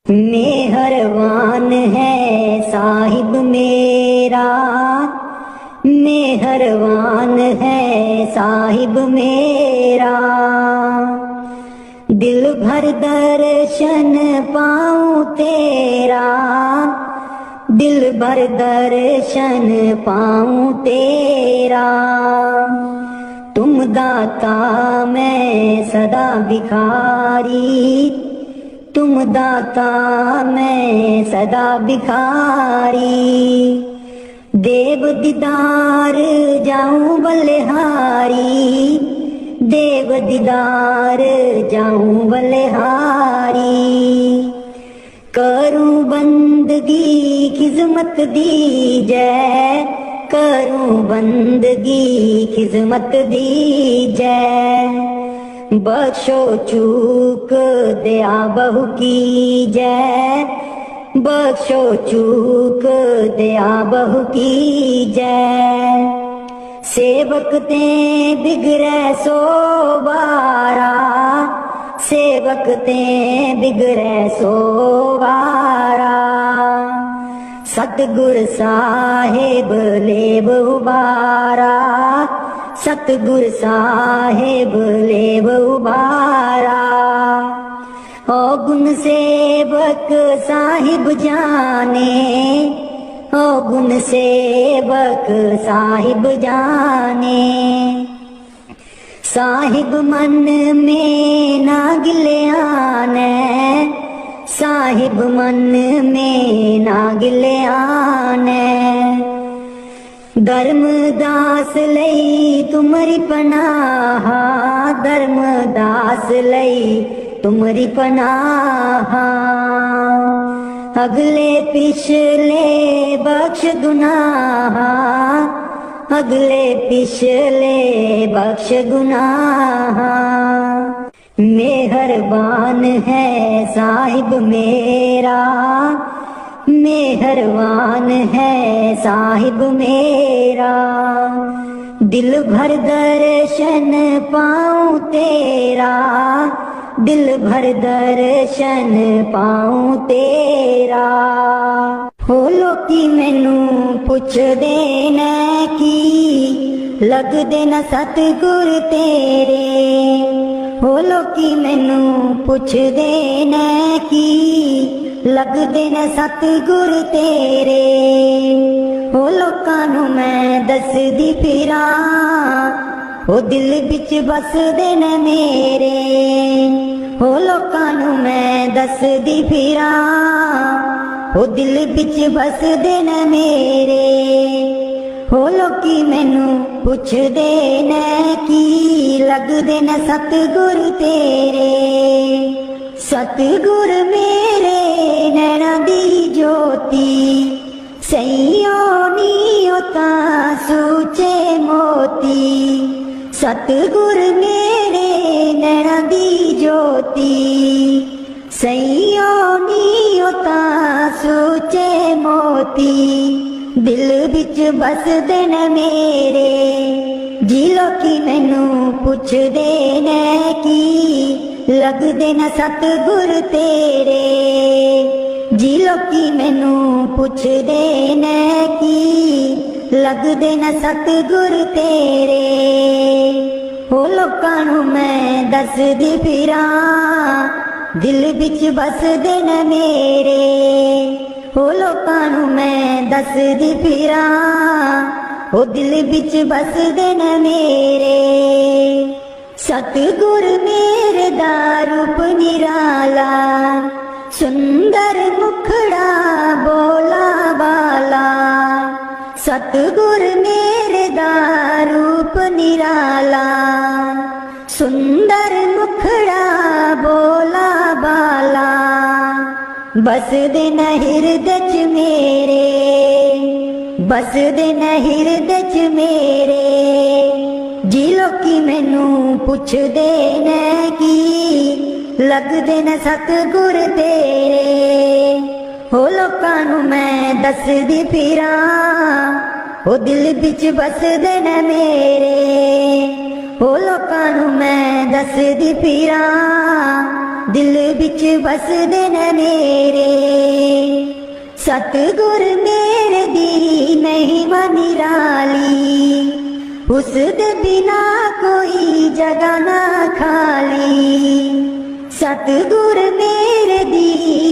मेहरबान है साहिब मेरा, मेहरबान है साहिब मेरा। दिल भर दर्शन पाऊं तेरा, दिल भर दर्शन पाऊं तेरा। तुम दाता मैं सदा भिखारी, तुम दाता मैं सदा भिखारी। देव दीदार जाऊं बलिहारी, देव दीदार जाऊं बलिहारी। करूं बंदगी खिजमत दीजै, करूं बंदगी खिजमत दीजै। बख्शो चूक दया बहु कीजै, बख्शो चूक दया बहु कीजै। सेवक ते बिगड़ै सो बारा, सेवक ते बिगड़ै सो बारा। सतगुर साहिब लेब उबारा, सतगुर साहिब लेब उबारा। ओ गुण सेवक साहिब जाने, ओ गुण सेवक साहिब जाने। साहिब मन में ना गिल्याने, साहिब मन में ना गिल्याने। धर्मदास लई तुमरी पनाह, धर्मदास लई तुमरी पनाह। अगले पिछले बख्श गुनाह, अगले पिछले बख्श गुनाह। मेहरबान है साहिब मेरा, मेहरबान है साहिब मेरा। दिल भर दर्शन पाऊं तेरा, दिल भर दर्शन पाऊं तेरा। हो लोकी मैनू पुछदे ने की लगदे न सतगुर तेरे। हो लोकी मैनू पुछदे ने की लगदे न सतगुर तेरे। हो लोकां नू मैं दसदी फिरां, ओ दिल बिच बसदे न मेरे। हो लोकां नू मैं दसदी फिरां, ओ दिल बिच बसदे न मेरे। हो लोकी मैनू पुछदे ने की लगदे न सतगुर तेरे। सतगुर मेरे नैना दी ज्योति, सईयो नीओ तां सूचे मोती। सतगुर मेरे नैना दी ज्योति, सईयो नीओ तां सूचे मोती। दिल बिच बसदे न मेरे, जी लोकी मैनू पुछदे ने की लगदे न सतगुर तेरे। जी लोकी मैनू पुछदे ने की लगदे न सतगुर तेरे। हो लोकां नू मैं दसदी फिरां, दिल बिच बसदे न मेरे। हो लोकां नू मैं दसदी फिरां, ओ दिल बिच बसदे न मेरे। सतगुर मेरे दा रूप निराला, सुंदर मुखड़ा बोला बाला। सतगुर मेरे दा रूप निराला, सुंदर मुखड़ा बोला बाला। बसदे न हिरदे च मेरे, बसदे न हिरदे च मेरे। जी लोकी मैनू पुछदे ने की लगदे न सतगुर तेरे। हो लोकां नू मैं दसदी फिरां, ओ दिल बिच बसदे न मेरे। हो लोकां नू मैं दसदी फिरां, दिल विच बसदे न मेरे। सतगुर मेरे दी महिमा निराली, उस दे बिना कोई जगह ना खाली। सतगुर मेरे दी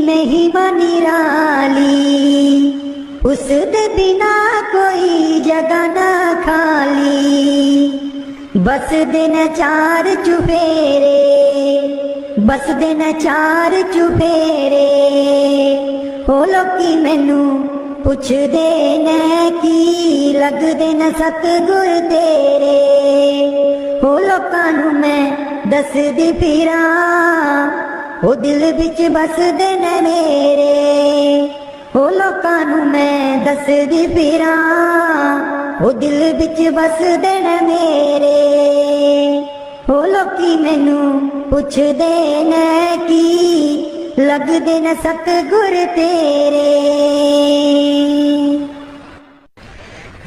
महिमा निराली, उस दे बिना कोई जगह ना खाली। बस दिन चार चुफेरे, बस दिन चार चुफेरे, हो लोकी मैनू पुछदे ने की लगदे न सतगुर तेरे। हो लोकां नू मैं दसदी फिरां, ओ दिल विच बसदे न मेरे। हो लोकां नू मैं दसदी फिरां, ओ दिल विच बसदे न मेरे। हो लोकी मैनू पुछदे ने की लगदे न सतगुर तेरे।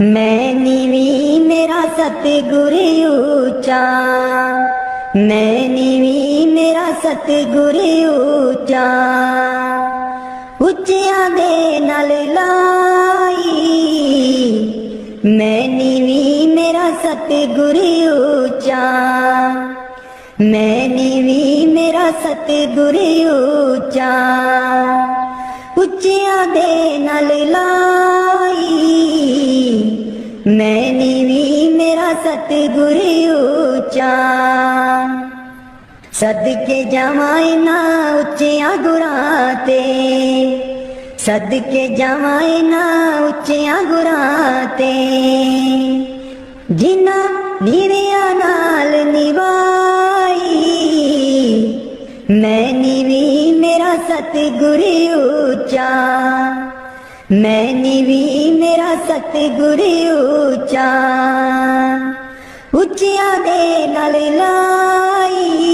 मैं नीवी मेरा सतगुर ऊंचा, मैं नीवी मेरा सतगुर ऊंचा। उच्चियां दे नाल लाई, मैं नीवी मेरा सतगुर ऊंचा। मैं नीवी मेरा सतगुर ऊंचा। उच्चियां दे नाल लाई, मैं नीवी मेरा सतगुर ऊंचा। सदके जावां ना उच्चियां गुरां ते, सदके जावां ना उच्चियां गुरां ते। जिन्हां नीवियां नाल निभाई, मैं नीवी मेरा सतगुर ऊंचा। मैं नीवी मेरा सतगुर ऊंचा। उच्चियां दे नाल लाई,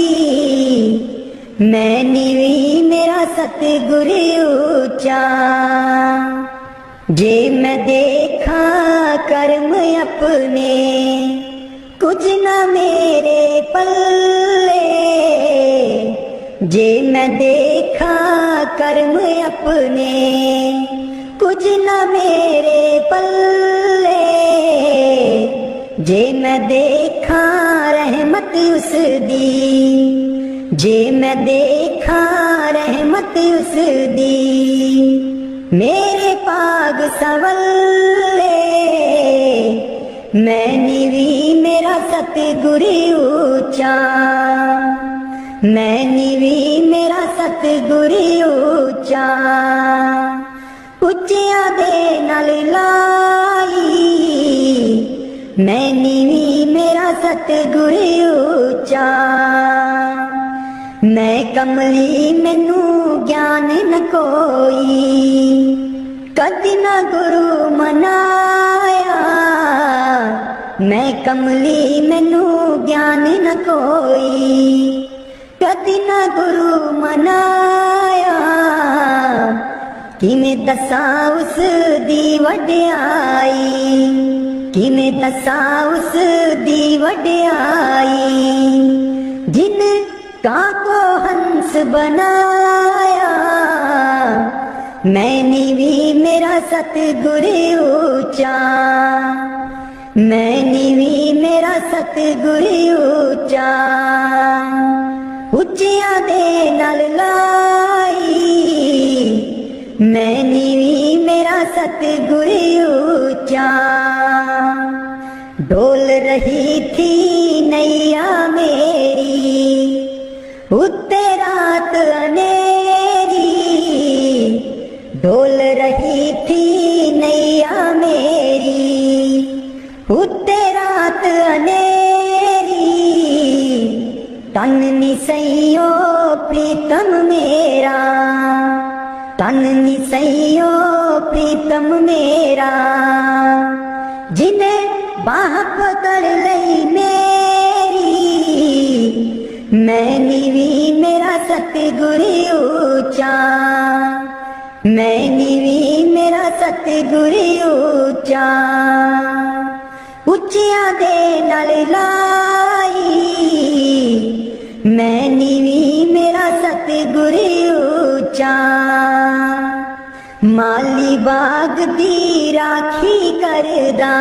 मैं नीवी मेरा सतगुर ऊंचा। जे मैं देखा कर्म अपने, कुछ न मेरे पल्ले। जे मैं देखा कर्म अपने, कुछ न मेरे पल्ले। जे मैं देखा रहमत उस दी, जे मैं देखा रहमत उस दी। मेरे पाग सवल्ले, मैं नीवी मेरा सतगुर ऊंचा। मैं नीवी मेरा सतगुर ऊंचा। उच्चियां दे नाल लाई, मैं नीवी मेरा सतगुर ऊंचा। मैं कमली मैनू ज्ञान न कोई, कदी ना गुरु मनाया। मैं कमली मैनू ज्ञान न कोई, कदी ना गुरु मनाया। किवें दसां उस दी वड्याई, किवें दसां उस दी वड्याई। जिन कां को हंस बनाया, मैं नीवी मेरा सतगुर ऊंचा। मैं नीवी मेरा सतगुर ऊंचा। उच्चियां दे नाल लाई, मैं नीवी मेरा सतगुर ऊंचा। डोल रही थी नैया मेरी, उत्ते रात अनेरी। डोल रही थी नैया मेरी, उत्ते रात अनेरी। तन निसैयो प्रीतम मेरा, तन निसैयो प्रीतम मेरा। जिन्हें बाह पकड़ लई मेरी, मैं नीवी मेरा सतगुर ऊंचा। मैं नीवी मेरा सतगुर ऊंचा। उच्चियां दे नाल लाई, मैं नीवी मेरा सतगुर सतगुरी ऊंचा। माली बाग दी राखी करदा,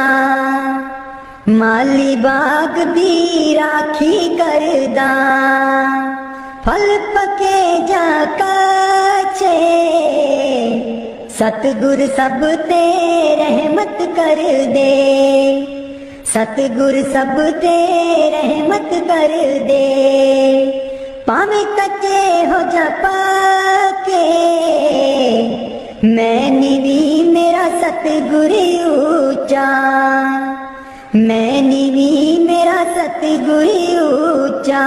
माली बाग दी राखी करदा। फल पके जा कच्चे, सतगुर सब ते रहमत कर दे, सतगुर सब ते रहमत कर दे। पावे कच्चे हो जा पके, मैं नीवी मेरा सतगुर ऊंचा, मैं नीवी मेरा सतगुर ऊंचा।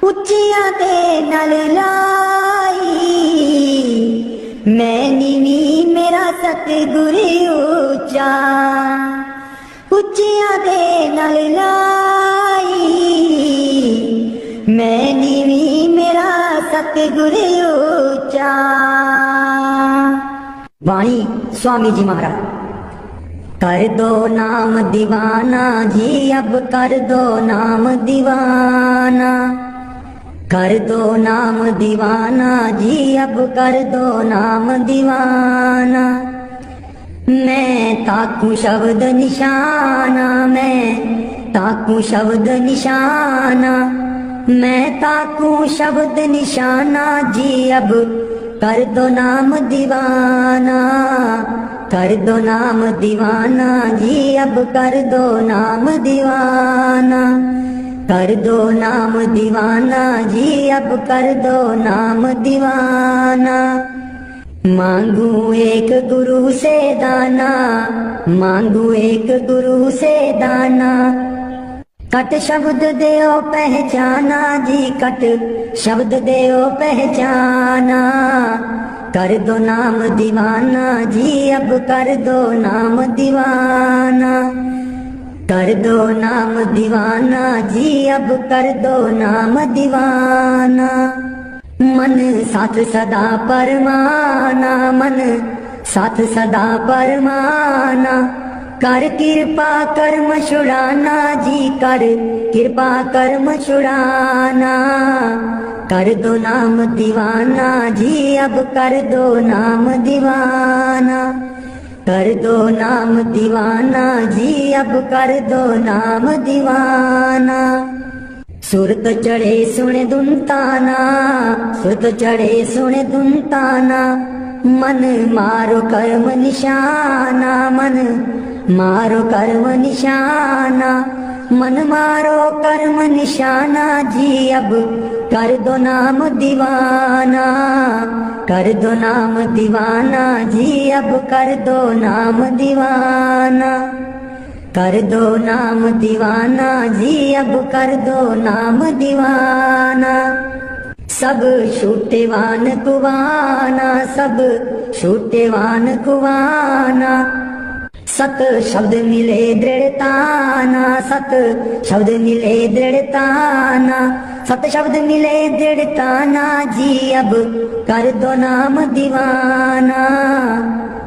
उच्चियां दे नाल लाई, मैं नीवी मेरा सतगुर ऊंचा। उच्चियां दे नाल लाई, मैं नीवी मेरा सतगुर ऊंचा। वाणी स्वामी जी महाराज। कर दो नाम दीवाना जी, अब कर दो नाम दीवाना, कर दो नाम दीवाना जी, अब कर दो नाम दीवाना। मैं ताकू शब्द निशाना, मैं ताकू शब्द निशाना, मैं ताकू शब्द निशाना जी, अब कर दो नाम दीवाना, कर दो नाम दीवाना जी, अब कर दो नाम दीवाना, कर दो नाम दीवाना जी, अब कर दो नाम दीवाना। मांगू एक गुरु से दाना, मांगू एक गुरु से दाना। कट शब्द देओ पहचाना जी, कट शब्द देओ पहचाना। कर दो नाम दीवाना जी, अब कर दो नाम दीवाना, कर दो नाम दीवाना जी, अब कर दो नाम दीवाना। मन साथ सदा परमाना, मन साथ सदा परमाना। कर कृपा कर्म छुड़ाना जी, कर कृपा कर्म छुड़ाना। कर दो नाम दीवाना जी, अब कर दो नाम दीवाना, कर दो नाम दीवाना जी, अब कर दो नाम दीवाना। सुरत चढ़े सुने दुनताना, सुरत चढ़े सुने दुनताना। मन मारो कर्म निशाना, मन मारो कर्म निशाना, मन मारो कर्म निशाना जी, अब कर दो नाम दीवाना, कर दो नाम दीवाना जी, अब कर दो नाम दीवाना, कर दो नाम दीवाना जी, अब कर दो नाम दीवाना। सब छूटेवान कुवाना, सब छूटेवान कुवाना। सत शब्द मिले दृढ़ताना, सत शब्द मिले दृढ़ताना, सत शब्द मिले दृढ़ताना जी, अब कर दो नाम दीवाना,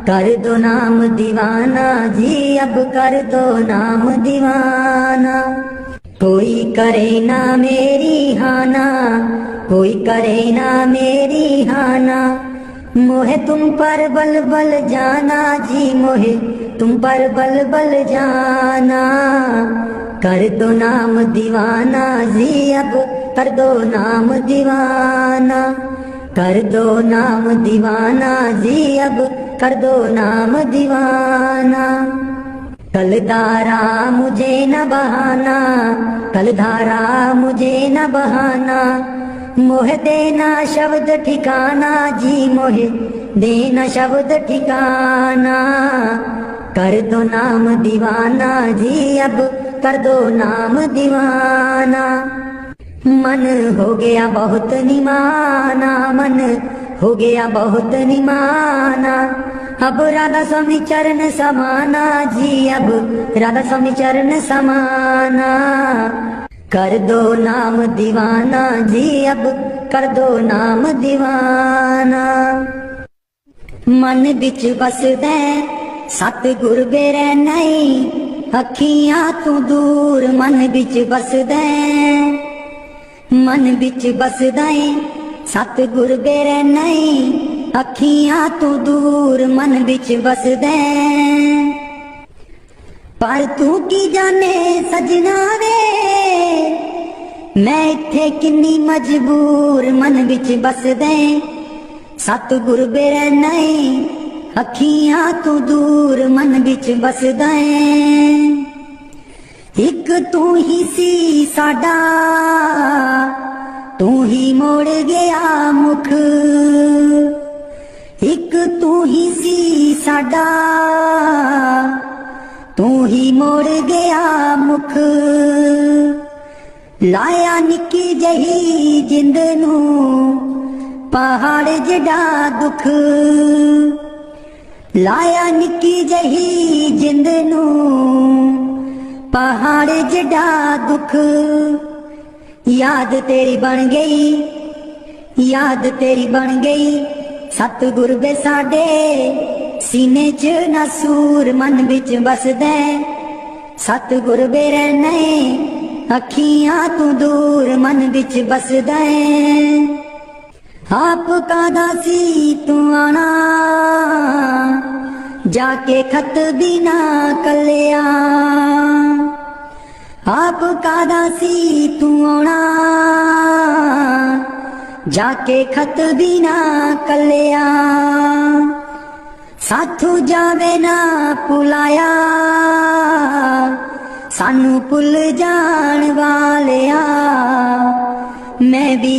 कर दो नाम दीवाना जी, अब कर दो नाम दीवाना। कोई करे ना मेरी हाना, कोई करे ना मेरी हाना। मोहे तुम पर बल बल जाना जी, मोहे तुम पर बल बल जाना। कर दो नाम दीवाना जी, अब कर दो नाम दीवाना, कर दो नाम दीवाना जी, अब कर दो नाम दीवाना। कल धारा मुझे न बहाना, कल धारा मुझे न बहाना। मोह देना शब्द ठिकाना जी, मोह देना शब्द ठिकाना। कर दो नाम दीवाना जी, अब कर दो नाम दीवाना। मन हो गया बहुत निमाना, मन हो गया बहुत निमाना। अब राधा स्वामी चरण समाना जी, अब राधा स्वामी चरण समाना। कर दो नाम दीवाना जी, अब कर दो नाम दीवाना। मन बिच बसदे सतगुर बेरै नहीं, अखियां तू दूर मन बिच बसदे। मन बिच बसदे सतगुर बेरे नहीं अखियां तू दूर मन बिच बसदे पर तू की जाने सजना वे मैं इत्थे किन्नी मजबूर मन बिच बसदे सतगुर बेरे नहीं अखियां तू दूर मन बिच बसदे एक तू ही सी साडा तू ही मोड़ गया मुख एक तू ही सी साडा तू ही मोड़ गया मुख लाया निकी जही जिंद नू पहाड़ जड़ा दुख लाया निकी जही जिंद नू पहाड़ जड़ा दुख याद तेरी बन गई याद तेरी बन गई सतगुर बे साडे सीने च नसूर मन बिच बसदे सतगुर बे रहने अखियां तू दूर मन बिच बसदे आप कादा सी तू आना जाके खत भी ना कलिया आप कादा सी तू आना जाके खत भी ना कलिया साथू जावे ना पुलाया सानू पुल जान वालिया मैं भी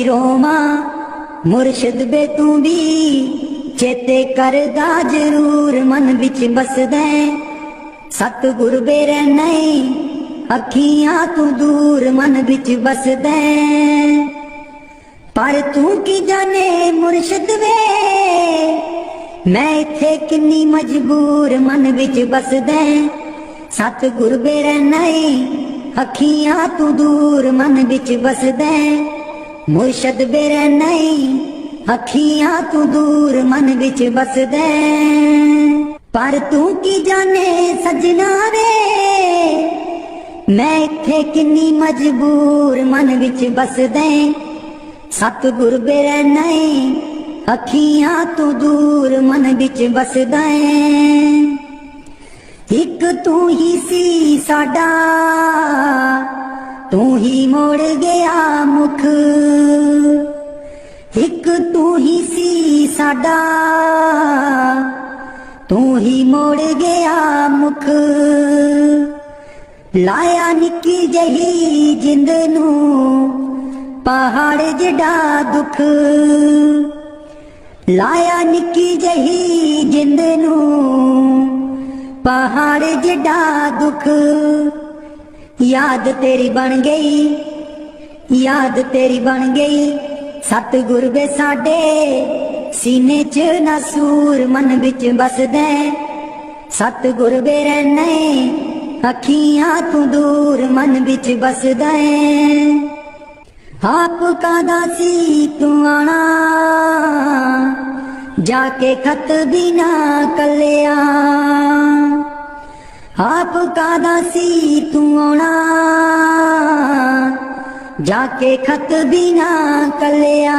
रोमा मुर्शिद बे तू भी चेते करदा जरूर मन बिच बसदे सतगुर बे रहने अखियां तू दूर मन बिच बसदे पर तू की जाने मुर्शिद वे मैं इत्थे किन्नी मजबूर मन बिच बसदे सतगुर बे रहने अखियां तू दूर मन बिच बसदे मुर्शिद बे रहने अखियां तू दूर मन बिच बसदे पर तू की जाने सजना वे मैं इत्थे किन्नी मजबूर मन बिच बसदे सतगुर बे रहने अखियां तू दूर मन बिच बसदे एक तू ही सी साडा तू ही मोड़ गया मुख एक तू ही सी साडा तू ही मोड़ गया मुख लाया निकी जही जिंद नू पहाड़ जड़ा दुख लाया निकी जही जिंद नू पहाड़ जड़ा दुख याद तेरी बन गई याद तेरी बन गई सतगुर बे साडे सीने च नसूर मन बिच बसदे सतगुर बे रहने अखियां तू दूर मन बिच बसदे आप कादा सी तू आना जाके खत भी ना कलिया आप कादा सी तू आना जाके खत भी ना कलिया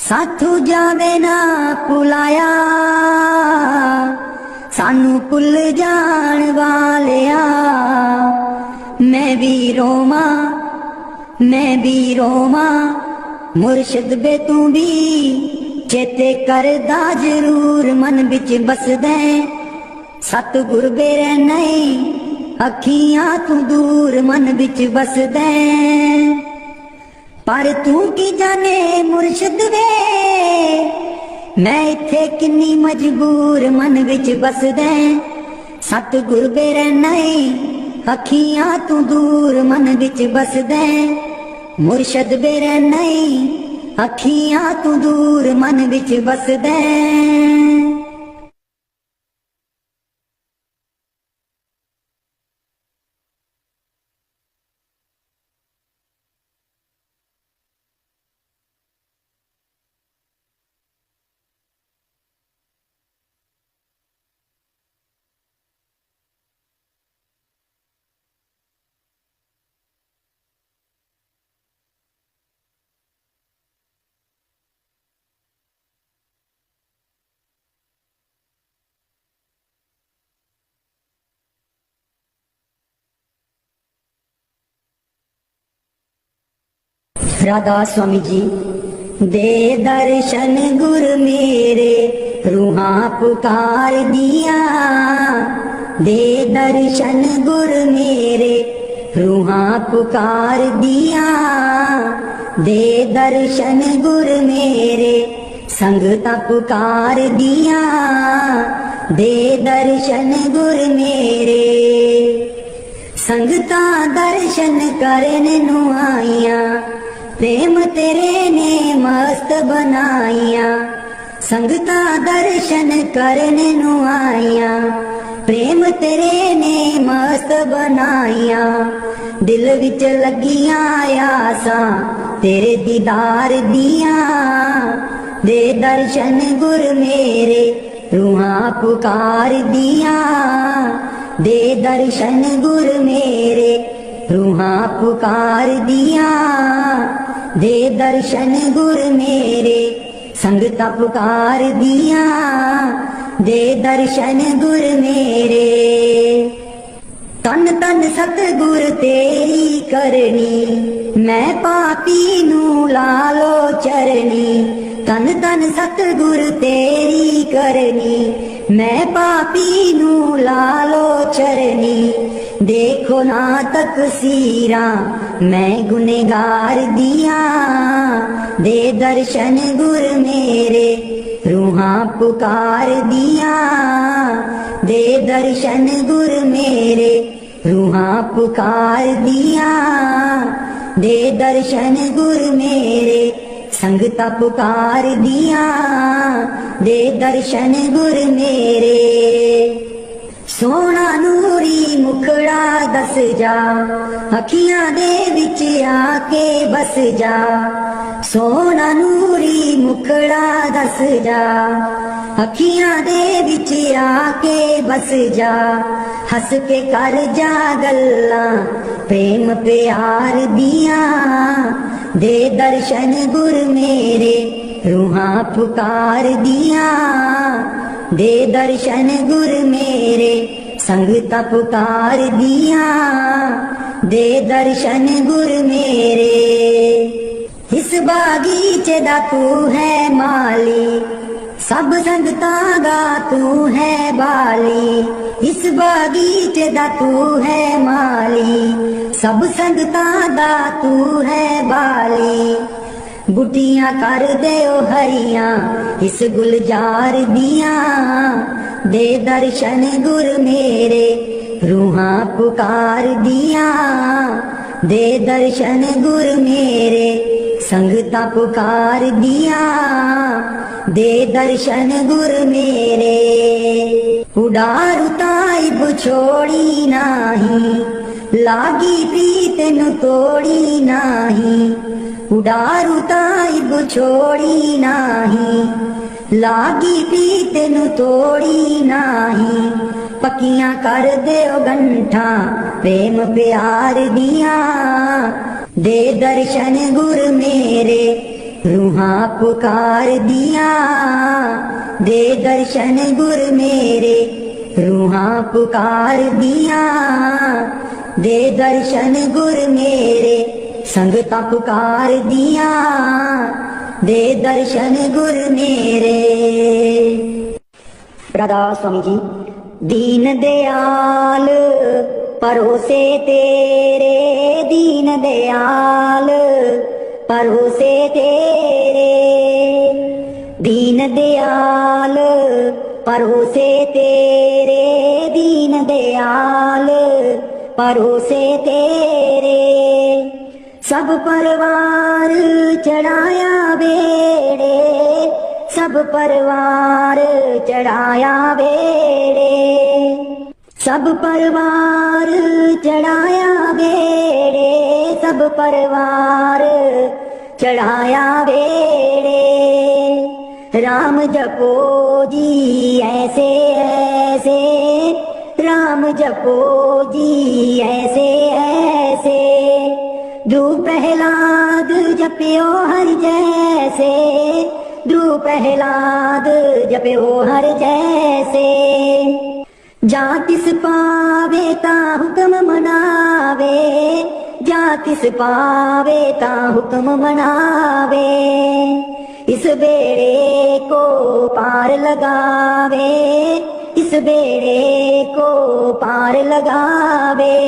साथू जावे ना पुलाया सानू पुल जान वालिया मैं भी रोमा मुर्शिद बे तू भी चेते करदा जरूर मन बिच बसदे सतगुर बे रहने अखियां तू दूर मन बिच बसदे पर तू की जाने मुर्शिद वे मैं इत्थे किन्नी मजबूर मन बिच बसदे सतगुर बे रहने अखियां तू दूर मन बिच बसदे मुर्शिद बे रहने अखियां तू दूर मन बिच बसदे राधा स्वामी जी दे दर्शन गुर मेरे रूहां पुकार दिया, दे दर्शन गुर मेरे रूहां पुकार दिया, दे दर्शन गुर मेरे संगता पुकार दिया, दे दर्शन गुर मेरे संगता दर्शन करन नू आईया, प्रेम तेरे ने मस्त बनाईया, संगता दर्शन करन नू आईया, प्रेम तेरे ने मस्त बनाईया, दिल विच लगियां आसां तेरे दीदार दिया, दे दर्शन गुर मेरे रूहां पुकार दिया, दे दर्शन गुर मेरे रूहां पुकार दिया, दे दर्शन गुर मेरे संगता पुकार दिया, दे दर्शन गुर मेरे तन तन सतगुर तेरी करनी, मैं पापी नू लालो चरनी, तन तन सतगुर तेरी करनी, मैं पापी नू लालो चरनी, देखो ना तकसीरा मैं गुनेगार दिया, दे दर्शन गुर मेरे रूहां पुकार दिया, दे दर्शन गुर मेरे रूहां पुकार दिया, दे दर्शन गुर मेरे संगता पुकार दिया, दे दर्शन गुर मेरे सोना नूरी मुखड़ा दस जा, अखियां दे विच आके बस जा, सोना नूरी मुखड़ा दस जा, अखियां दे विच आके बस जा, हस के कर जा गल्लां प्रेम प्यार दिया, दे दर्शन गुर मेरे रूहां पुकार दिया, दे दर्शन गुर मेरे संगता पुकार दिया, दे दर्शन गुर मेरे इस बागीचे दा तू है माली, सब संगतां दा तू है बाली, इस बागीचे दा तू है माली, सब संगतां दा तू है बाली, बुटियां कर दे ओ हरियां इस गुलजार दिया, दे दर्शन गुर मेरे रूहां पुकार दिया, दे दर्शन गुर मेरे संगता पुकार दिया, दे दर्शन गुर मेरे उडारू ताइब छोड़ी नाही, लागी प्रीत नु तोड़ी नाही, उडारू ताइब छोड़ी नाही, लागी प्रीत नु तोड़ी नाही, पक्कियां कर दे ओ गंठा प्रेम प्यार दिया, दे दर्शन गुर मेरे रूहां पुकार दिया, दे दर्शन गुर मेरे रूहां पुकार दिया, दे दर्शन गुर मेरे संगता पुकार दिया, दे दर्शन गुर मेरे राधा स्वामी जी दीन दयाल परोसे तेरे, दीन दयाल परोसे तेरे, दीन दयाल परोसे तेरे, दीन दयाल परोसे तेरे, सब परवार चढ़ाया बेड़े, सब परवार चढ़ाया बेड़े, सब परवार चढ़ाया बेड़े, सब परवार चढ़ाया बेड़े, राम जपो जी ऐसे ऐसे, राम जपो जी ऐसे ऐसे, ध्रुव प्रहलाद जप्यो हर जैसे, ध्रुव प्रहलाद जप्यो हर जैसे, जा तिस पावे ता हुक्म मनावे, जा तिस पावे ता हुक्म मनावे, इस बेड़े को पार लगावे, इस बेड़े को पार लगावे।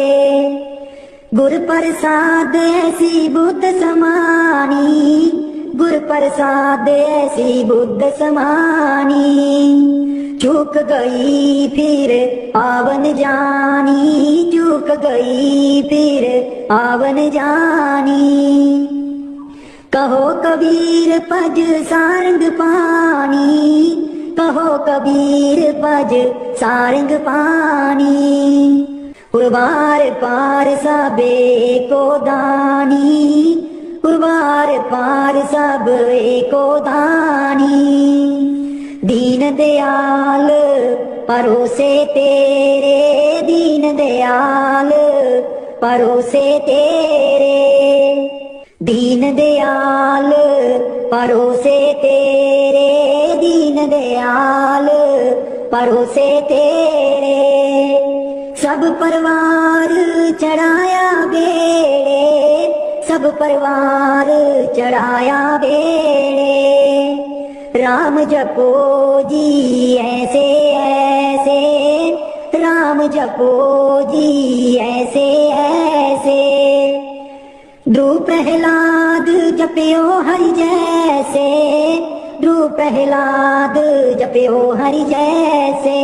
गुर प्रसाद ऐसी बुद्ध समानी, गुर प्रसाद ऐसी बुद्ध समानी, चूक गई फिर आवन जानी, चूक गई फिर आवन जानी। कहो कबीर पज सारंग पानी, कहो कबीर पज सारंग पानी, उर्वार पार सबे को दानी, उर्वार पार सब एको दानी। दीन दयाल परोसे तेरे, दीन दयाल परोसे तेरे, दीन दयाल परोसे तेरे, दीन दयाल परोसे तेरे। सब परिवार चढ़ाया बेड़े, सब परिवार चढ़ाया बेड़े, राम जपो जी ऐसे ऐसे, राम जपो जी ऐसे ऐसे। ध्रुव प्रहलाद जप्यो हरि जैसे, ध्रुव प्रहलाद जप्यो हरि जैसे।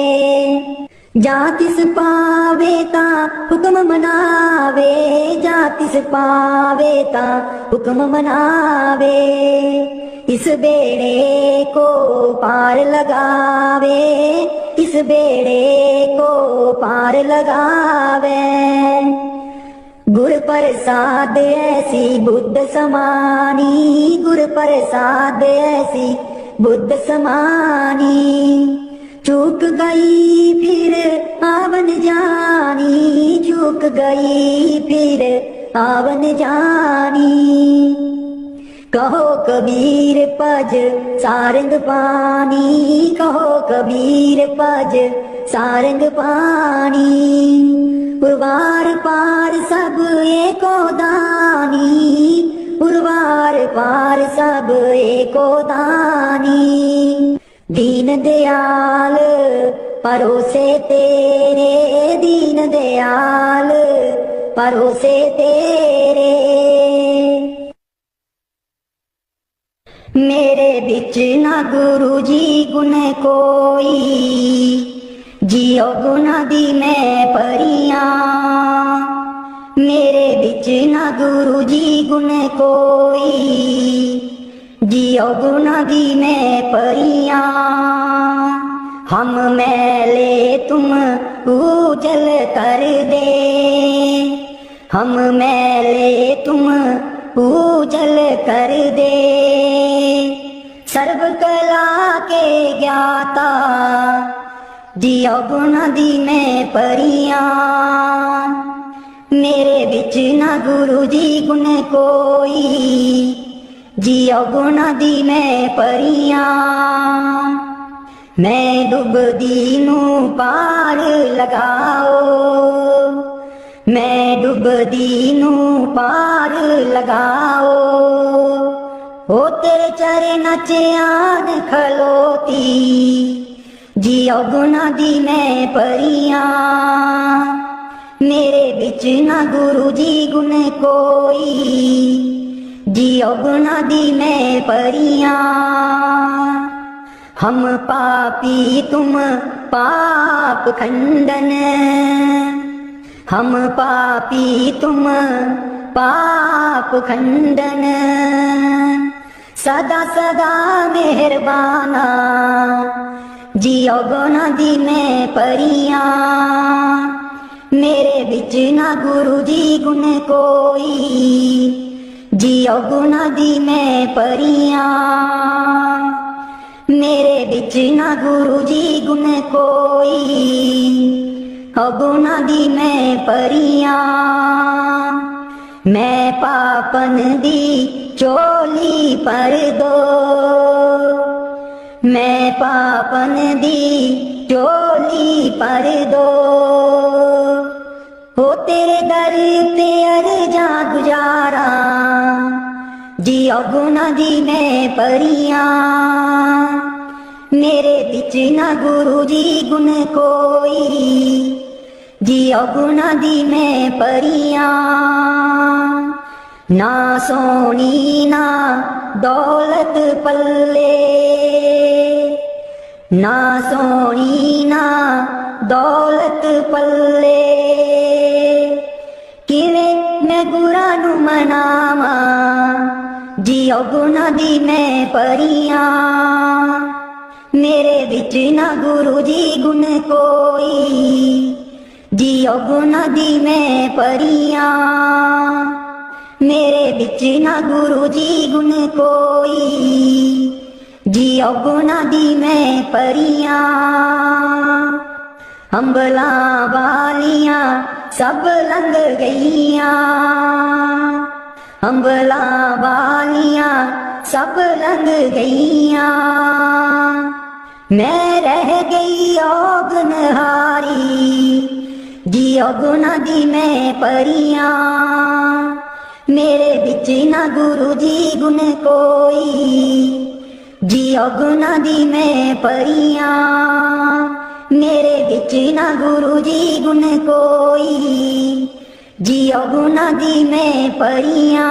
जा तिस पावे ता हुक्म मनावे, जा तिस पावे ता हुक्म मनावे, इस बेड़े को पार लगावे, इस बेड़े को पार लगावे। गुर प्रसाद ऐसी बुद्ध समानी, गुर प्रसाद ऐसी बुद्ध समानी, चूक गई फिर आवन जानी, चूक गई फिर आवन जानी। कहो कबीर पज सारंग पानी, कहो कबीर पज सारंग पानी, उर्वार पार सब एको दानी, उर्वार पार सब एको दानी। दीन दयाल परोसे तेरे, दीन दयाल परोसे तेरे। मेरे बिच ना गुरु जी गुण कोई, जियो गुना दी मैं परियां, मेरे बिच ना गुरु जी गुण कोई, जियो गुना दी मैं परियां। हम मैले तुम उजल कर दे, हम मैले तुम उजल कर दे, सर्व कला के ज्ञाता, जियो गुना दी मैं परियां। मेरे बिच ना गुरु जी गुण कोई, जियो गुना दी मैं परियां। मैं डुबदी नू पार लगाओ, मैं डुबदी नू पार लगाओ, हो तेरे चरण च आन खलोती, जियो गुना दी मैं परियां। मेरे बिच ना गुरु जी गुण कोई, जियो गुना दी मैं परियां। हम पापी तुम पाप खंडन, हम पापी तुम पाप खंडन, सदा सदा मेहरबाना, जियो गुना दी मैं परियां। मेरे बिच ना गुरु जी गुण कोई, जियो गुना दी मैं परियां। मेरे बिच ना गुरु जी गुण कोई, गुना दी मैं परियां। मैं पापन दी चोली पर दो, मैं पापन दी चोली पर दो, हो तेरे दर पे अर्जा गुजारा, जियो गुना दी मैं परियां, मेरे बिच ना गुरु जी गुण कोई, जियो गुना दी मैं परियां। ना सोनी ना दौलत पल्ले, ना सोनी ना दौलत पल्ले, किवें मैं गुरा नू मनावा, जियो गुना दी मैं परियां, मेरे बिच ना गुरु जी गुण कोई, जियो गुना दी मैं परियां, मेरे बिच ना गुरु जी गुण कोई, जियो गुना दी मैं परियां। अंबला वालियां सब लंघ गईयां, अंबला वालियां सब लंघ गईयां, मैं रह गई औगनहारी, जियो गुना दी मैं परियां, मेरे बिच ना गुरु जी गुण कोई, जियो गुना दी मैं परियां, मेरे बिच ना गुरु जी गुण कोई, जियो गुना दी मैं परियां।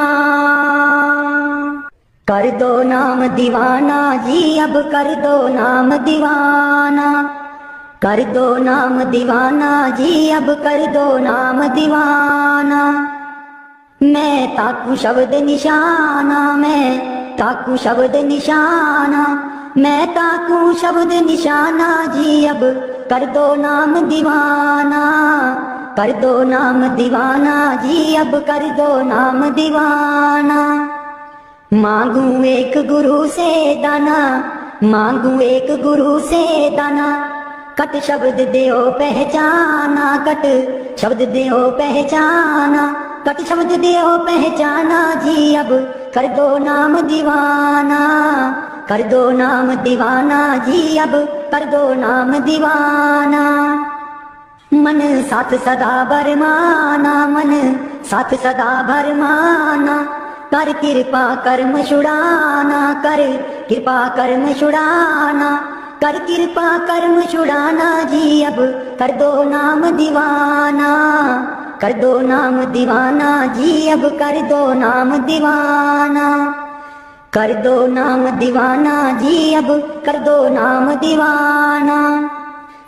कर दो नाम दीवाना जी अब कर दो नाम दीवाना, कर दो नाम दीवाना जी अब कर दो नाम दीवाना, मैं ताकू शब्द निशाना, मैं ताकू शब्द निशाना, मैं ताकू शब्द निशाना, जी अब कर दो नाम दीवाना, कर दो नाम दीवाना, जी अब कर दो नाम दीवाना। मांगू एक गुरु से दाना, मांगू एक गुरु से दाना, कट शब्द देओ पहचाना, कट शब्द देओ पहचाना, कट शब्द देओ पहचाना, जी अब कर दो नाम दीवाना, कर दो नाम दीवाना, जी अब कर दो नाम दीवाना। मन साथ सदा भरमाना, मन साथ सदा भरमाना, कर कृपा कर्म छुड़ाना, कर कृपा कर्म छुड़ाना, कर कृपा कर्म छुड़ाना, जी अब कर दो नाम दीवाना, कर दो नाम दीवाना, जी अब कर दो नाम दीवाना, कर दो नाम दीवाना, जी अब कर दो नाम दीवाना।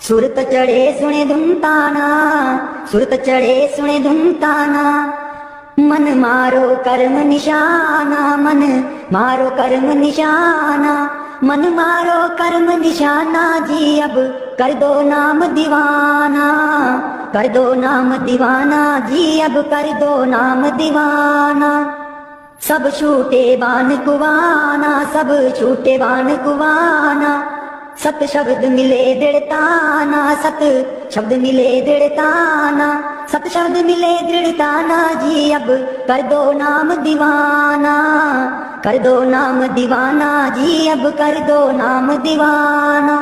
सुरत चढ़े सुने धुन ताना, सुरत चढ़े सुने धुन ताना, मन मारो कर्म निशाना, मन मारो कर्म निशाना, मन मारो कर्म निशाना, जी अब कर दो नाम दीवाना, कर दो नाम दीवाना, जी अब कर दो नाम दीवाना। सब छूटे बान कुवाना, सब छूटे बान कुवाना, सत शब्द मिले दृढ़ताना, सत शब्द मिले दृढ़ताना, सत शब्द मिले दृढ़ताना, जी अब कर दो नाम दीवाना, कर दो नाम दीवाना, जी अब कर दो नाम दीवाना,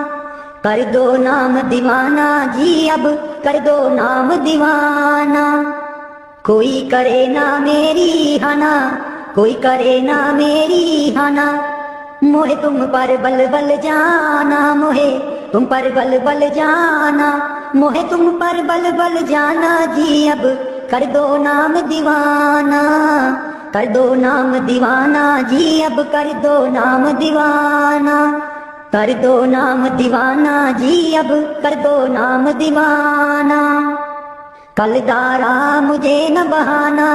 कर दो नाम दीवाना, जी अब कर दो नाम दीवाना। कोई करे ना मेरी हाना, कोई करे ना मेरी हाना, मोहे तुम पर बल बल जाना, मोहे तुम पर बल बल जाना, मोहे तुम पर बल बल जाना, जी अब कर दो नाम दीवाना, कर दो नाम दीवाना, जी अब कर दो नाम दीवाना, कर दो नाम दीवाना, जी अब कर दो नाम दीवाना। कल धारा मुझे न बहाना,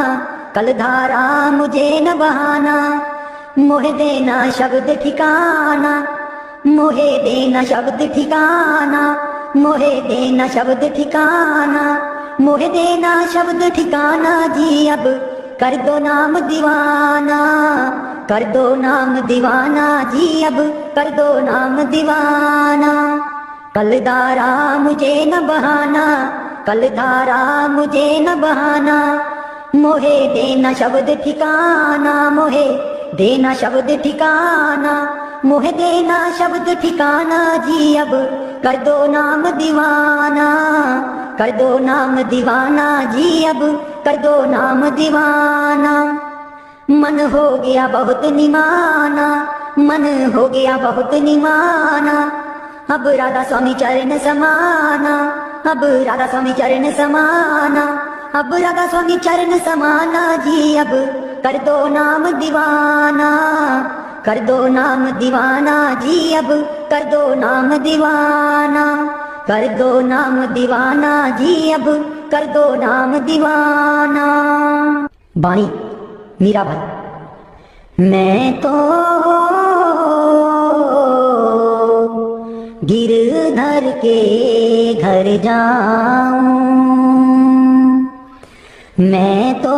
कल धारा मुझे न बहाना, मोहे देना शब्द ठिकाना, मोहे देना शब्द ठिकाना, मोहे देना शब्द ठिकाना, मोहे देना शब्द ठिकाना, जी अब कर दो नाम दीवाना, कर दो नाम दीवाना, जी अब कर दो नाम दीवाना। कल धारा मुझे न बहाना, कल धारा मुझे न बहाना, मोहे देना शब्द ठिकाना, मोहे देना शब्द ठिकाना, मोह देना शब्द ठिकाना जी। अब कर दो नाम दीवाना, कर दो नाम दीवाना जी। अब कर दो नाम दीवाना। मन हो गया बहुत निमाना, मन हो गया बहुत निमाना। अब राधा स्वामी चरण समाना, अब राधा स्वामी चरण समाना, अब राधा स्वामी चरण समाना जी। अब कर दो नाम दीवाना, कर दो नाम दीवाना जी। अब कर दो नाम दीवाना, कर दो नाम दीवाना जी। अब कर दो नाम दीवाना। बाणी मीरा भाई। मैं तो गिरधर के घर जाऊं, मैं तो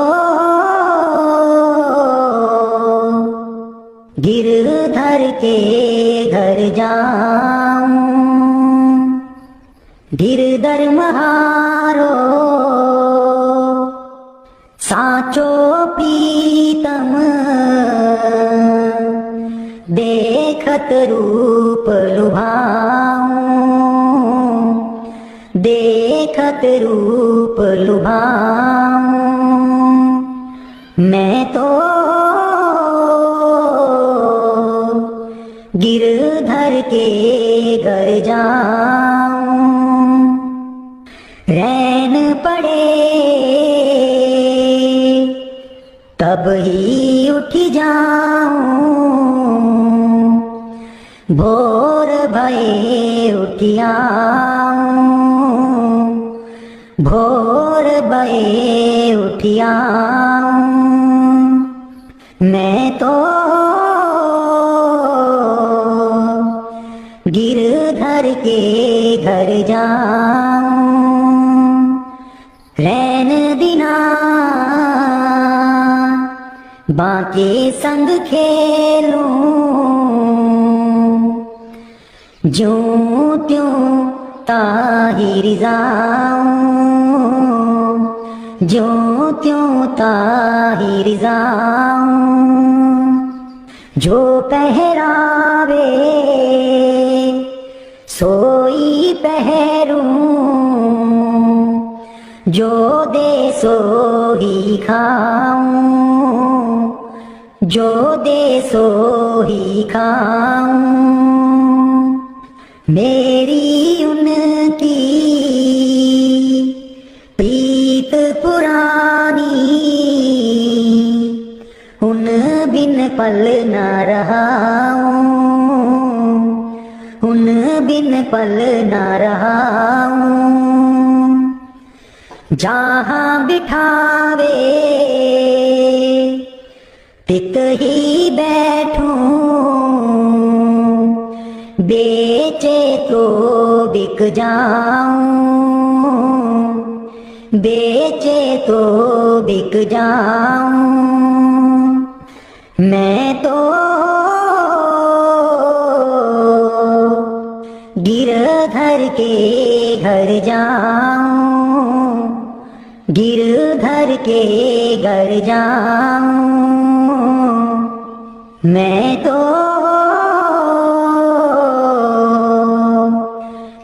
गिरधर के घर जाऊं। गिरधर महारो साचो प्रीतम, देखत रूप लुभाऊं, देखत रूप लुभाऊं। मैं तो गिरधर के घर जाऊं। रैन पड़े तब ही उठ जाऊं, भोर भये उठ आऊं, भोर भये उठ आऊं। मैं तो गिरधर के घर जाऊं। रैन दिना बाके संग खेलूं, ज्यों त्यों ताहिर जाऊं, ज्यों त्यों ताहिर जाऊं। जो पहरावे सोई पहरूं, जो दे सो ही खाऊं, जो दे सो ही खाऊं। मेरी उनकी प्रीत पुरानी, उन बिन पल न रहाऊं, उन बिन पल न रहाऊं। जहाँ बिठावे तित ही बैठूं, बेचे तो बिक जाऊं, बेचे तो बिक जाऊं। मैं तो गिरधर के घर जाऊं, गिरधर के घर जाऊं। मैं तो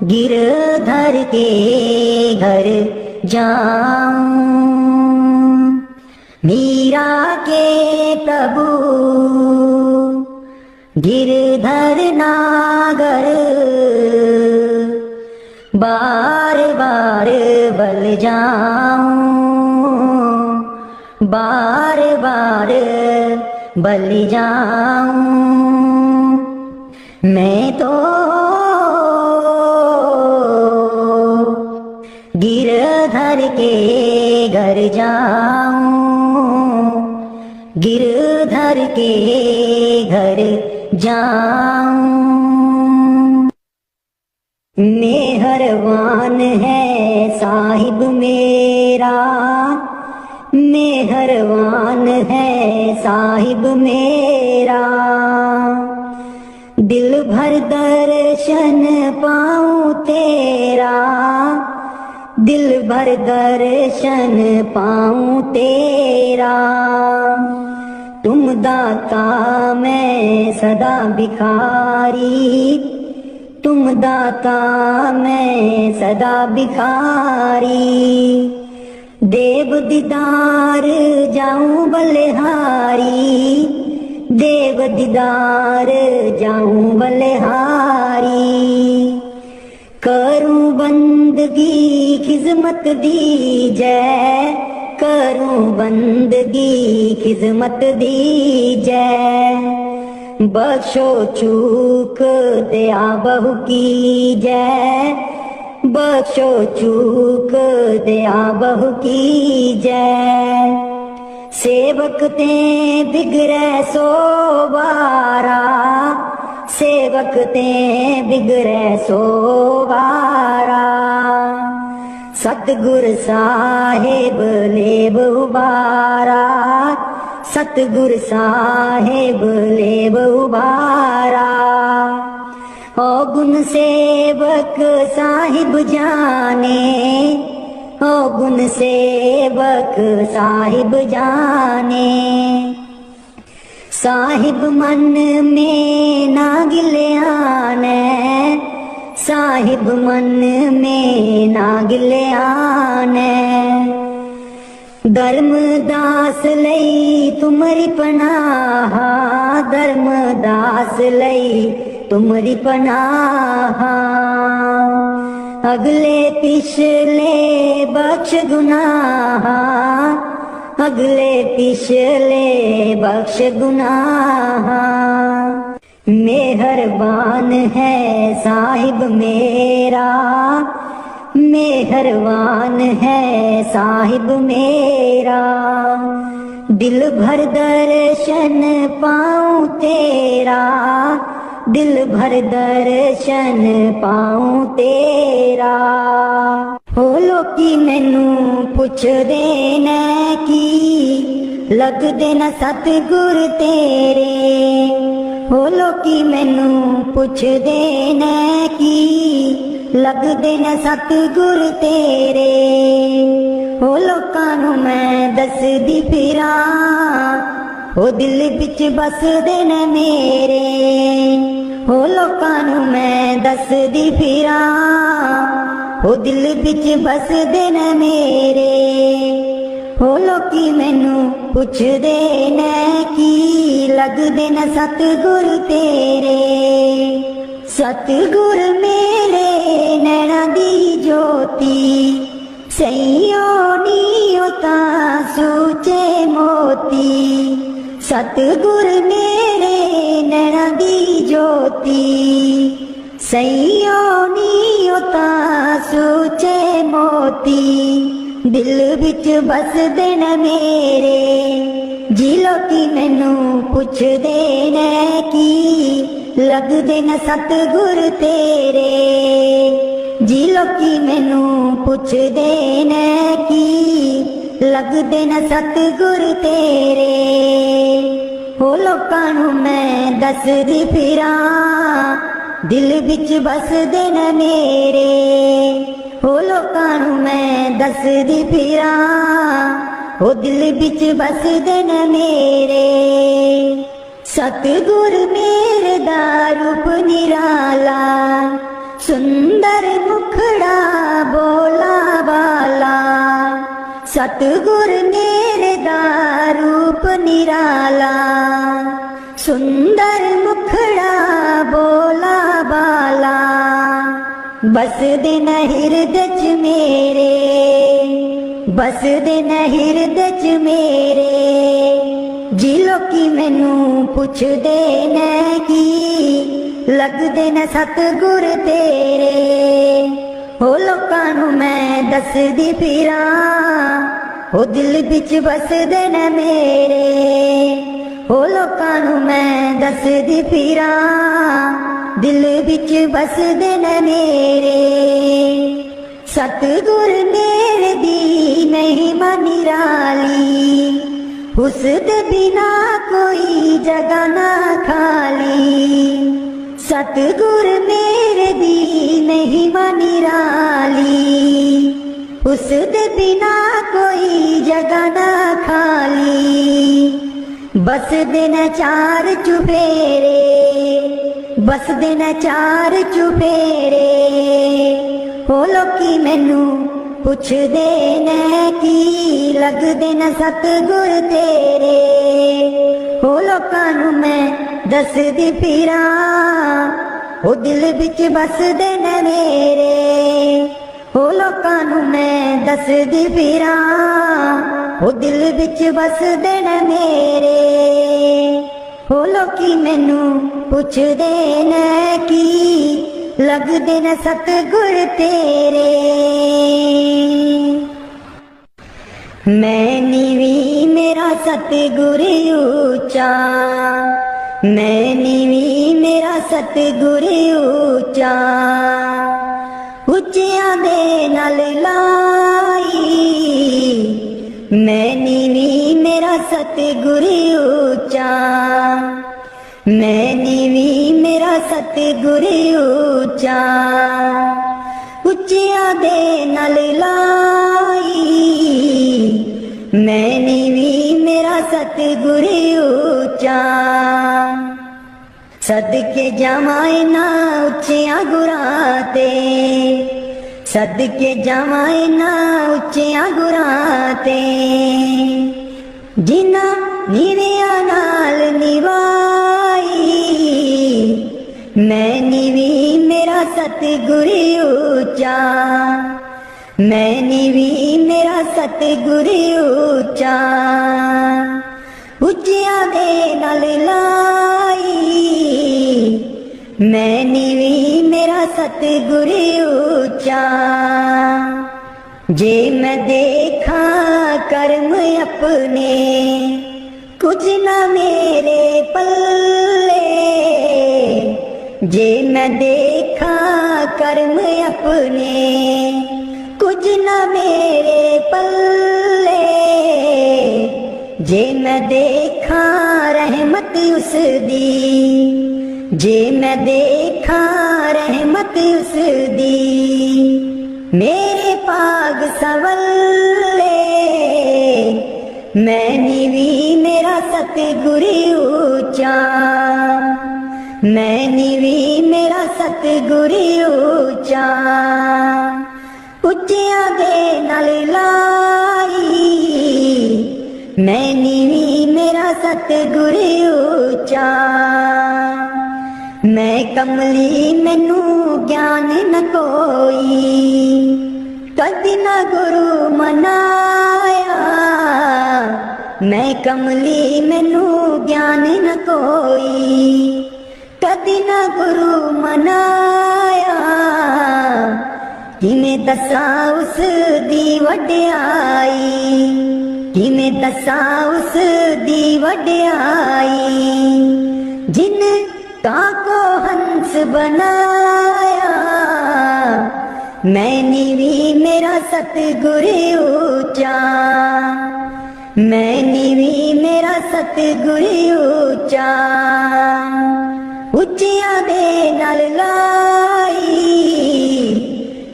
गिरधर के घर जाऊं। मीरा के प्रभु गिरधर नागर, बार बार बल जाऊं, बार बार बल जाऊं। मैं तो गिरधर के घर जाऊं, गिरधर के घर जाऊं। मेहरबान है साहिब मेरा, मेहरबान है साहिब मेरा। दिल भर दर्शन पाऊं तेरा, दिल भर दर्शन पाऊं तेरा। तुम दाता मैं सदा भिखारी, तुम दाता मैं सदा भिखारी। देव दीदार जाऊं बलिहारी, देव दीदार जाऊं बलिहारी। करूं बंदगी खिजमत दीजै, करूं बंदगी खिजमत दीजै। बख्शो चूक दया बहु कीजै, बख्शो चूक दया बहु कीजै। सेवक ते बिगड़े सो वारा, सेवक ते बिगड़े सो वारा। सतगुर साहेब लेब उबारा, सतगुर साहेब लेब उबारा। ओ गुण सेवक साहिब जाने, ओ गुण सेवक साहिब जाने। साहिब मन में ना गिल्याने, साहिब मन में ना गिल्याने। धर्मदास लई तुमरी पनाह, धर्मदास लई तुमरी पनाह। अगले पिछले बख्श गुनाह, अगले पिछले बख्श गुनाह। मेहरबान है साहिब मेरा, मेहरबान है साहिब मेरा। दिल भर दर्शन पाऊं तेरा, दिल भर दर्शन पाऊं तेरा। हो लोकी मैनू पुछदे ने की लगदे न सतगुर तेरे। हो लोकी मैनू पुछदे ने की लगदे न सतगुर तेरे। हो लोकां नू मैं दसदी फिरां, ओ दिल विच बसदे ने मेरे। हो लोकां नू मैं दसदी फिरां, ओ दिल विच बसदे ने मेरे। हो लोकी मैनू पुछदे ने की लगदे न सतगुर तेरे। सतगुर मेरे नैना दी ज्योति, सैयो नीओ तां सूचे मोती। सतगुर मेरे नैना दी ज्योति, सैयो नीओ तां सूचे मोती। दिल विच बसदे न मेरे, जी लोकी मैनू पुछदे ने की लगदे न सतगुर तेरे। जी लोकी मैनू पुछदे ने की लगदे न सतगुर तेरे। हो लोकां नू मैं दसदी फिरां, दिल विच बसदे न मेरे। हो लोकां नू मैं दसदी फिरां, हो दिल विच बसदे न मेरे। सतगुर मेरे दा रूप निराला, सुंदर मुखड़ा बोला वाला। सतगुर मेरे दा रूप निराला, सुंदर मुखड़ा बोला वाला। बसदे न हिरदे च मेरे, बसदे न हिरदे च मेरे। जी लोकी मैनू पुछदे ने की लगदे न सतगुर तेरे। हो लोकां नू मैं दसदी फिरां, हो दिल विच बसदे न मेरे। हो लोकां नू मैं दसदी फिरां, दिल विच बसदे न मेरे। सतगुर मेरे दी महिमा निराली, उसदे बिना कोई जगह ना खाली। सतगुर मेरे दी महिमा निराली, उसदे बिना कोई जगह ना खाली। बसदे न चार चुफेरे, बसदे न चार चुफेरे, हो लोकी मैनू पुछदे ने की लगदे न सतगुर तेरे, हो लोकां नू मैं दसदी फिरां ओ दिल विच बसदे ने मेरे, हो लोकां नू मैं दसदी फिरां ओ दिल विच बसदे ने मेरे, हो लोकी मैनू पुछदे ने की लगदे न सतगुर तेरे। मैं नीवी मेरा सतगुर ऊंचा, मैं नीवी मेरा सतगुर ऊंचा, उच्चियां दे नाल लाई, मैं नीवी मेरा सतगुर ऊंचा, मैं नीवी मेरा सतगुर ऊंचा, उच्चियां दे नाल लाई, मैं नीवी मेरा सतगुर ऊंचा, सदके जावां ना उच्चियां गुरां ते, सदके जावां ना उच्चियां गुरां ते, जिन्हां नीवियां नाल निभाई, मैं नीवी मेरा सतगुर ऊंचा, मैं नीवी मेरा सतगुर ऊंचा, उच्चियां दे नाल लाई, मैं नीवी मेरा सतगुर ऊंचा, जे मैं देखा कर्म अपने कुछ ना मेरे पल्ले, जे मैं देखा कर्म अपने कुछ ना मेरे पल्ले, जे मैं देखा रहमत उस दी, जे मैं देखा रहमत उस दी, मेरे पाग सवल्ले, मैं नीवी मेरा सतगुर ऊंचा, मैं नीवी मेरा सतगुर ऊंचा, उच्चियां दे नाल लाई, मैं नीवी मेरा सतगुर ऊंचा, मैं कमली मैनू ज्ञान न कोई, कदी ना गुरु मनाया, मैं कमली मैनू ज्ञान न कोई, कदी ना गुरु मनाया, किमें दसा उस दी वड्याई, किमें दसा उस दी वड्याई, जिन काको हंस बनाया, मैं नीवी मेरा सतगुर ऊंचा, मैं नीवी मेरा सतगुर ऊंचा, उच्चियां दे नाल लाई,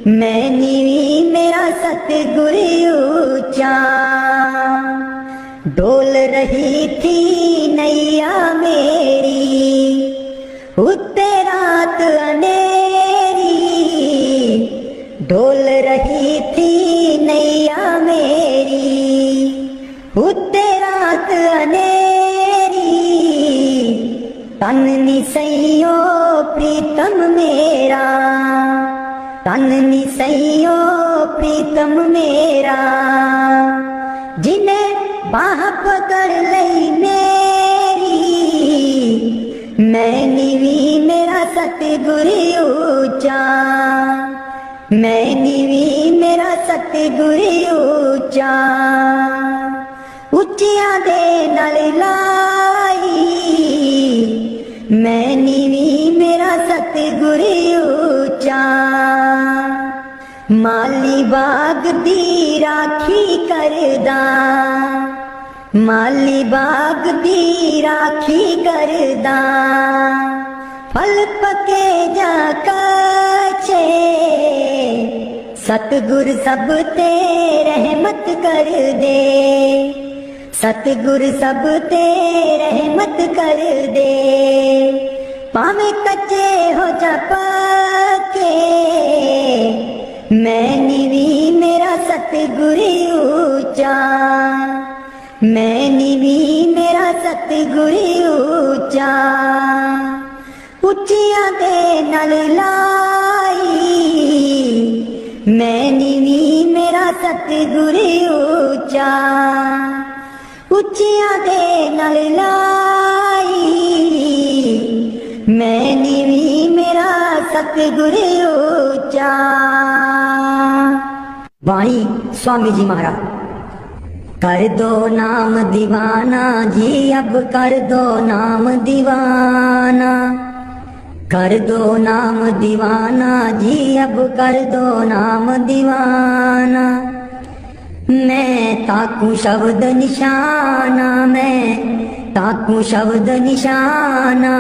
मैं नीवी मेरा सतगुर ऊंचा, डोल रही थी नैया मेरी उत्ते रात अंधेरी, डोल रही थी नैया मेरी उत्ते रात अंधेरी, तन नी सहियो प्रीतम मेरा, तन नी सहियो प्रीतम मेरा, जिन्हें बाह पकड़ लई मेरी, मैं नीवी मेरा सतगुर ऊंचा, मैं नीवी मेरा सतगुर ऊंचा, उच्चियां दे नाल लाई, मैं नीवी मेरा सतगुर ऊंचा, माली बाग दी राखी करदा, माली बाग दी राखी करदा, फल पके जा काछे, सतगुर सब ते रहमत कर दे, सतगुर सब ते रहमत कर दे, भावें कच्चे हो जा पक्के, मैं नीवी मेरा सतगुर ऊंचा, मैं नीवी मेरा सतगुर ऊंचा, उच्चियां दे नाल लाई, मैं नीवी मेरा सतगुर ऊंचा, उच्चियां दे नाल लाई, मैं नीवी मेरा सतगुर ऊंचा। वाणी स्वामी जी महाराज। कर दो नाम दीवाना जी, अब कर दो नाम दीवाना, कर दो नाम दीवाना जी, अब कर दो नाम दीवाना, मैं ताकू शब्द निशाना, मैं ताकू शब्द निशाना,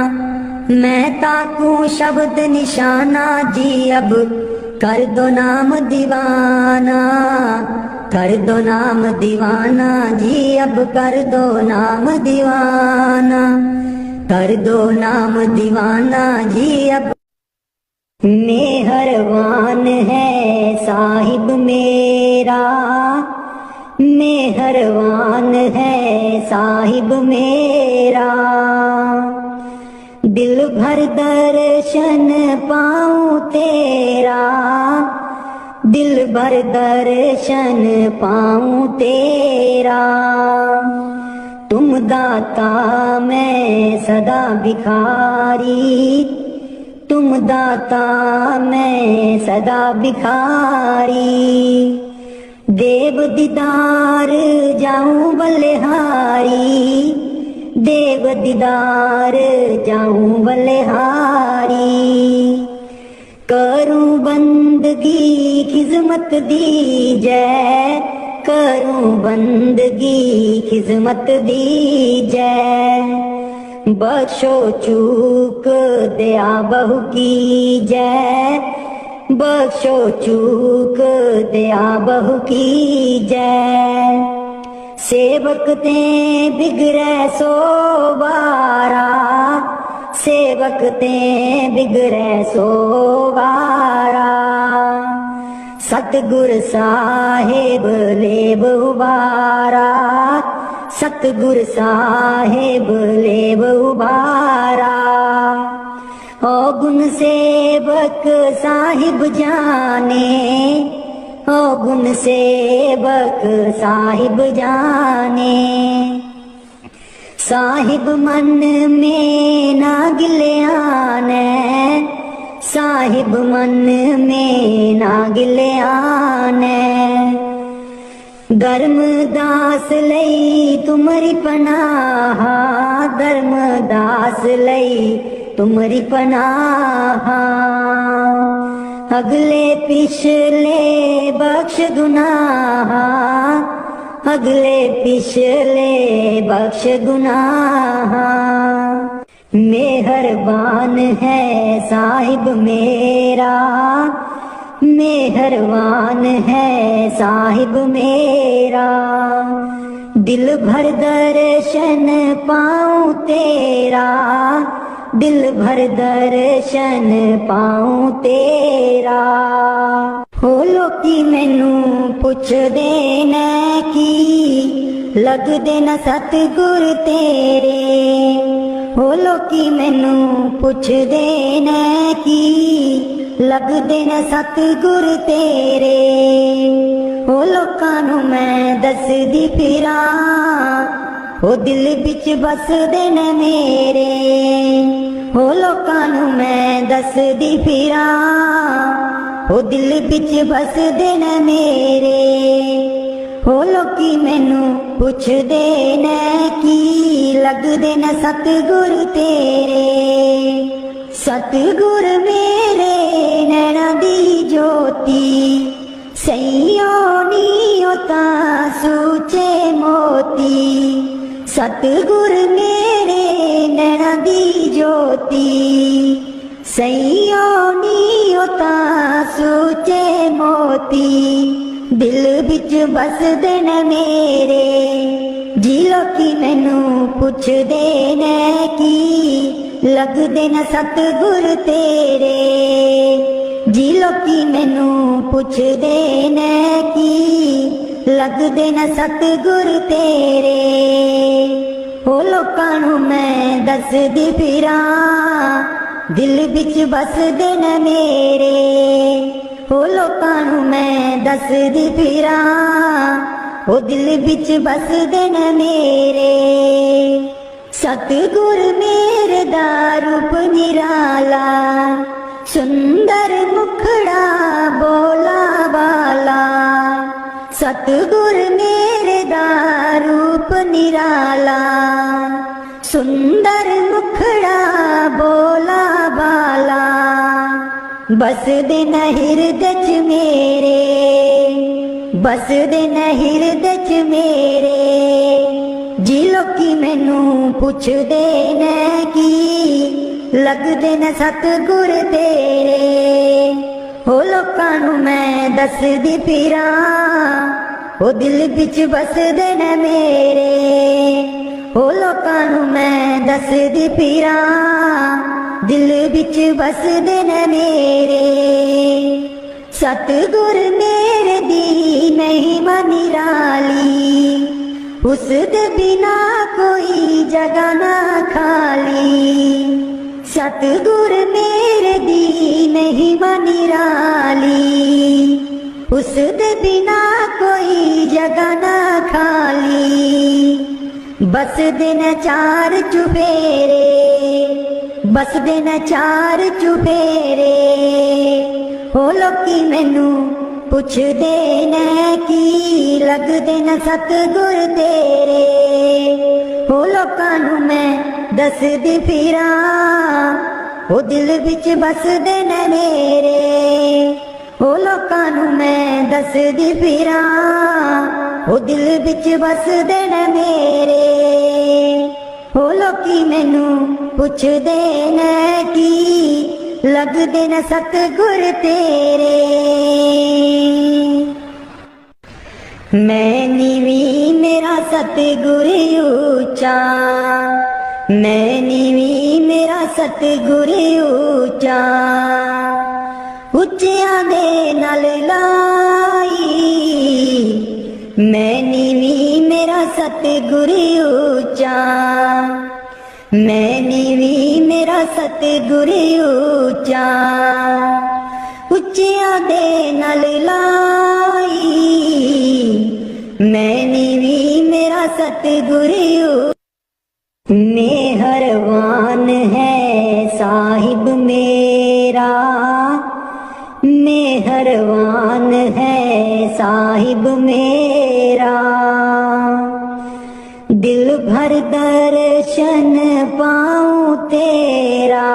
मैं ताकू शब्द निशाना जी, अब कर दो नाम दीवाना, कर दो नाम दीवाना जी, अब कर दो नाम दीवाना, कर दो नाम दीवाना जी अब। मेहरबान है साहिब मेरा, मेहरबान है साहिब मेरा, दिल भर दर्शन पाऊं तेरा, दिल भर दर्शन पाऊं तेरा, तुम दाता मैं सदा भिखारी, तुम दाता मैं सदा भिखारी, देव दीदार जाऊं बलिहारी, देव दीदार जाऊं बलिहारी, करूं बंदगी खिजमत दीजै, करूं बंदगी खिजमत दीजै, बख्शो चूक दया बहु कीजै, बख्शो चूक दया बहु कीजै, सेवक ते बिगड़े सो बारा, सेवक ते बिगड़े सो बारा, सतगुर साहेब लेब उबारा, सतगुर साहेब लेब उबारा, ओ गुण सेवक साहिब जाने, ओ गुण सेवक साहिब जाने, साहिब मन में ना गिल्याने, साहिब मन में ना गिल्याने, धर्मदास लई तुमरी पनाह, धर्मदास लई तुमरी पनाह, अगले पिछले बख्श गुनाह, अगले पिछले बख्श गुनाह, मेहरबान है साहिब मेरा, मेहरबान है साहिब मेरा, दिल भर दर्शन पाऊं तेरा, दिल भर दर्शन पाऊं तेरा, हो लोकी मैनू पुछदे ने की लगदे न सतगुर तेरे, हो लोकी मैनू पुछदे ने की लगदे न सतगुर तेरे, हो लोकां नू मैं दसदी फिरां, हो दिल विच बसदे ने मेरे, हो लोकां नू मैं दसदी फिरां, हो दिल विच बसदे ने मेरे, हो लोकी मैनू पुछदे ने की लगदे न सतगुर तेरे, सतगुर मेरे नैना दी ज्योति, सैयो नी तां सूचे मोती, सतगुर मेरे नैना दी ज्योति, सैयो नी तां सूचे मोती, दिल विच बसदे ने मेरे, जी लोकी मैनू पुछदे ने की लगदे न सतगुर तेरे। जी लोकी मैनू पुछदे ने की लगदे न सतगुर तेरे। ओ लोकां नू मैं दसदी फिरां दिल विच बसदे न मेरे। ओ लोकां नू मैं दसदी फिरां ओ दिल विच बसदे न मेरे। सतगुर मेरे दा रूप निराला सुंदर मुखड़ा बोला वाला। सतगुर मेरे दा रूप निराला सुंदर मुखड़ा बोला वाला। बसदे न हिरदे च मेरे बसदे न हिरदे च मेरे। जी लोकी मैनू पुछदे ने की लगदे न सतगुर तेरे। ओ लोकां नू मैं दसदी फिरां ओ दिल विच बसदे न मेरे। ओ लोकां नू मैं दसदी फिरां दिल विच बसदे न मेरे। सतगुर मेरे दी महिमा निराली उसदे बिना कोई जगह ना खाली। सतगुर मेरे दी महिमा निराली उसदे बिना कोई जगह ना खाली। बसदे न चार चुफेरे बसदे न चार चुफेरे। ओ लोकी मैनू पुछदे ने की लगदे न सतगुर तेरे। ओ लोकां नू मैं दसदी फिरां ओ दिल विच बसदे न मेरे। ओ लोकां नू मैं दसदी फिरां ओ दिल विच बसदे न मेरे। ओ लोकी मैनू पुछदे ने की लगदे न सतगुर तेरे। मैं नीवी मेरा सतगुर ऊंचा मैं नीवी मेरा सतगुर ऊंचा। उच्चियां दे नाल लाई मैं नीवी मेरा सतगुर ऊंचा। मैं नीवी मेरा सतगुर ऊंचा। उच्चियां दे नाल लाई मैं नीवी मेरा सतगुर। मेहरबान है साहिब मेरा मेहरबान है साहिब मेरा। दिल भर दर्शन पाऊं तेरा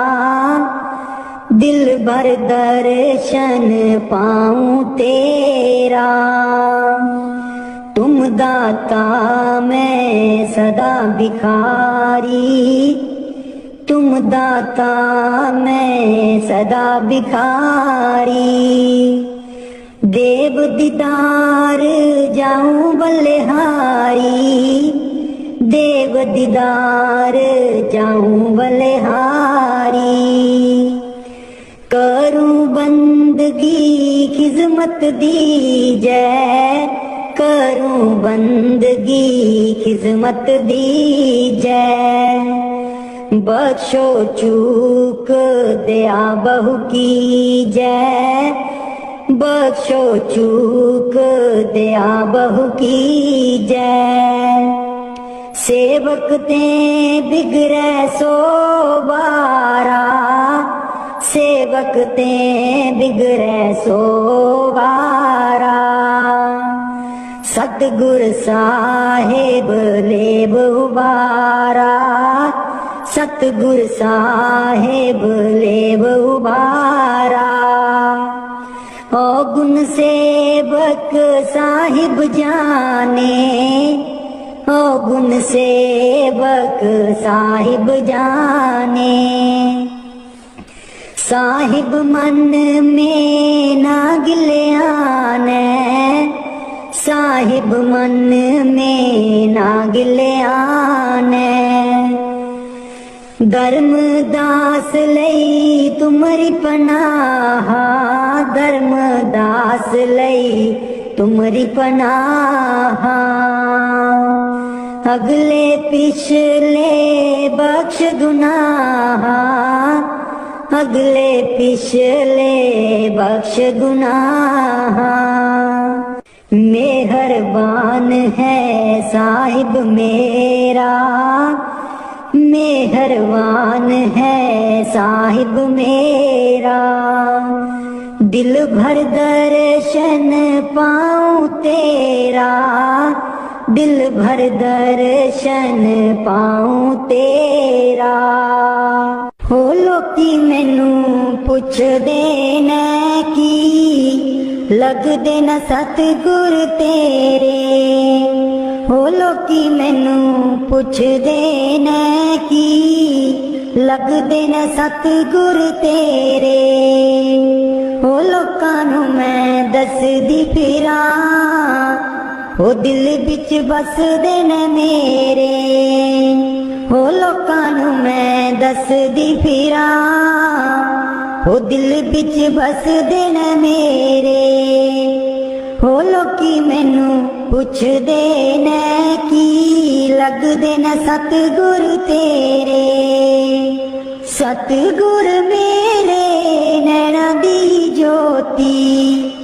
दिल भर दर्शन पाऊं तेरा। तुम दाता मैं सदा भिखारी तुम दाता मैं सदा भिखारी। देव दीदार जाऊं बलिहारी देव दीदार जाऊं बलिहारी। करूं बंदगी खिदमत दीजै करूं बंदगी खिदमत दीजै। बख्शो चूक दया बहु कीजै बख्शो चूक दया बहु कीजै। सेवक ते बिगड़े सो बारा सेवक ते बिगड़े सो बारा। सतगुर साहेब लेब उबारा सतगुर साहेब लेब उबारा। ओ गुण सेवक साहिब जाने ओ गुण सेवक साहिब जाने। साहिब मन में ना गिलियाने साहिब मन में ना गिलियाने धर्मदास लई तुमरी पनाह धर्मदास लई तुमरी पनाह अगले पिछले बख्श गुनाह अगले पिछले बख्श गुनाह मेहरबान है साहिब मेरा मेहरबान है साहिब मेरा दिल भर दर्शन पाऊं तेरा दिल भर दर्शन पाऊं तेरा हो लोकी मैनू पुछदे ने की लगदे न सतगुर तेरे हो लोकी मैनू पुछदे ने की लगदे न सतगुर तेरे हो लोकां नू मैं दसदी फिरां हो दिल विच बसदे ने मेरे हो लोकां नू मैं दसदी फिरां हो दिल विच बसदे ने मेरे हो लोकी मैनू पुछदे ने की लगदे न सतगुर तेरे सतगुर मेरे नैना दी ज्योति